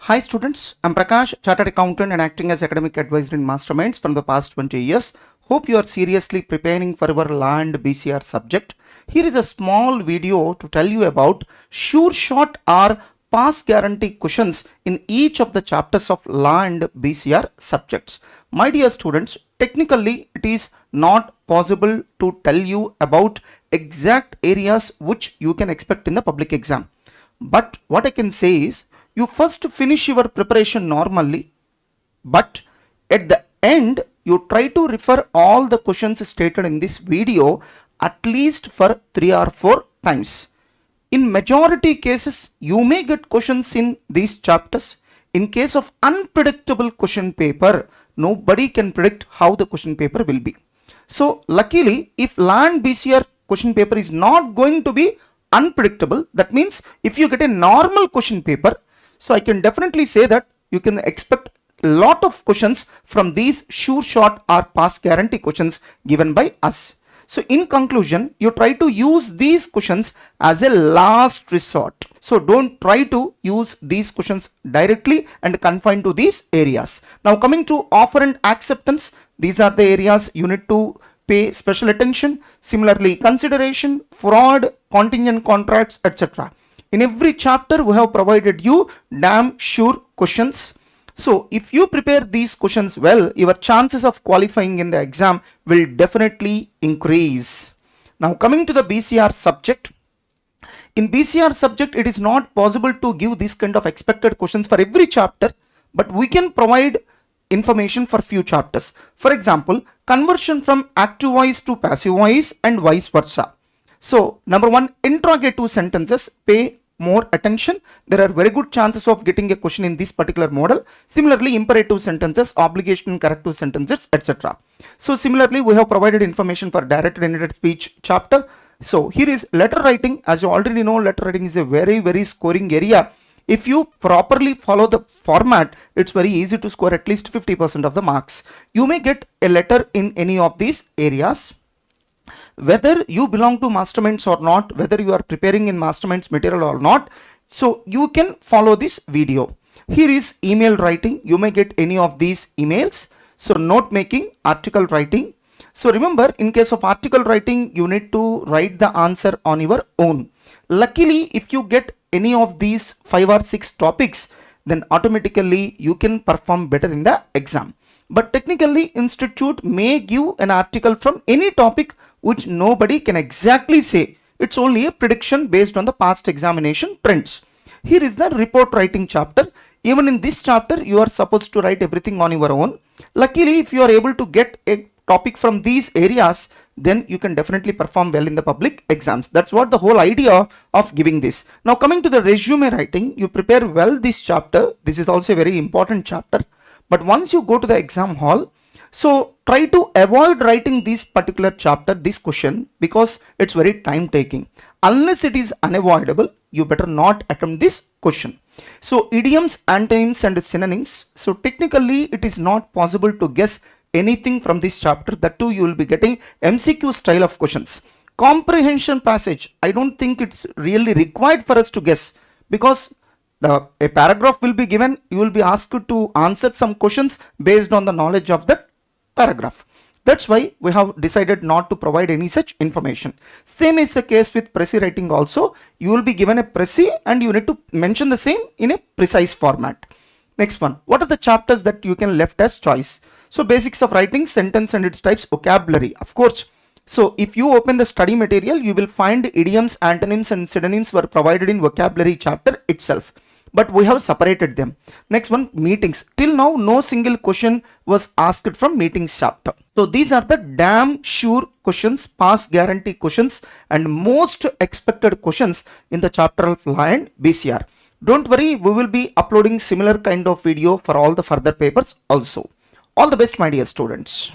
Hi students, I'm Prakash, Chartered Accountant and acting as academic advisor in Masterminds from the past 20 years. Hope you are seriously preparing for our law and BCR subject. Here is a small video to tell you about sure shot or pass guarantee questions in each of the chapters of law and BCR subjects. My dear students, technically it is not possible to tell you about exact areas which you can expect in the public exam. But what I can say is, you first finish your preparation normally, but at the end you try to refer all the questions stated in this video at least for 3 or 4 times. In majority cases, you may get questions in these chapters. In case of unpredictable question paper, nobody can predict how the question paper will be. So luckily, if law and BCR question paper is not going to be unpredictable, that means if you get a normal question paper, so I can definitely say that you can expect a lot of questions from these sure shot or pass guarantee questions given by us. So in conclusion, you try to use these questions as a last resort. So don't try to use these questions directly and confine to these areas. Now coming to offer and acceptance, these are the areas you need to pay special attention. Similarly, consideration, fraud, contingent contracts, etc. In every chapter, we have provided you damn sure questions. So if you prepare these questions well, your chances of qualifying in the exam will definitely increase. Now coming to the BCR subject. In BCR subject, it is not possible to give this kind of expected questions for every chapter, but we can provide information for few chapters. For example, conversion from active voice to passive voice and vice versa. So number one, interrogative sentences, pay more attention. There are very good chances of getting a question in this particular model. Similarly, imperative sentences, obligation corrective sentences, etc. So similarly, we have provided information for directed and indirect speech chapter. So here is letter writing. As you already know, letter writing is a very scoring area. If you properly follow the format, it's very easy to score at least 50% of the marks. You may get a letter in any of these areas. Whether you belong to Masterminds or not, whether you are preparing in Masterminds material or not, so you can follow this video. Here is email writing. You may get any of these emails. So note making, article writing. So remember, in case of article writing, you need to write the answer on your own. Luckily, if you get any of these 5 or 6 topics, then automatically you can perform better in the exam. But technically, institute may give an article from any topic which nobody can exactly say. It's only a prediction based on the past examination trends. Here is the report writing chapter. Even in this chapter, you are supposed to write everything on your own. Luckily, if you are able to get a topic from these areas, then you can definitely perform well in the public exams. That's what the whole idea of giving this. Now coming to the resume writing, you prepare well this chapter. This is also a very important chapter. But once you go to the exam hall, so try to avoid writing this particular chapter, this question, because it's very time taking. Unless it is unavoidable, you better not attempt this question. So idioms, antonyms and synonyms. So technically it is not possible to guess anything from this chapter. That too you will be getting MCQ style of questions. Comprehension passage, I don't think it's really required for us to guess, because a paragraph will be given, you will be asked to answer some questions based on the knowledge of that paragraph. That's why we have decided not to provide any such information. Same is the case with précis writing also. You will be given a précis and you need to mention the same in a precise format. Next one, what are the chapters that you can left as choice? So basics of writing, sentence and its types, vocabulary, of course. So if you open the study material, you will find idioms, antonyms and synonyms were provided in vocabulary chapter itself. But we have separated them. Next one, meetings. Till now, no single question was asked from meetings chapter. So these are the damn sure questions, pass guarantee questions and most expected questions in the chapter of law and BCR. Don't worry, we will be uploading similar kind of video for all the further papers also. All the best, my dear students.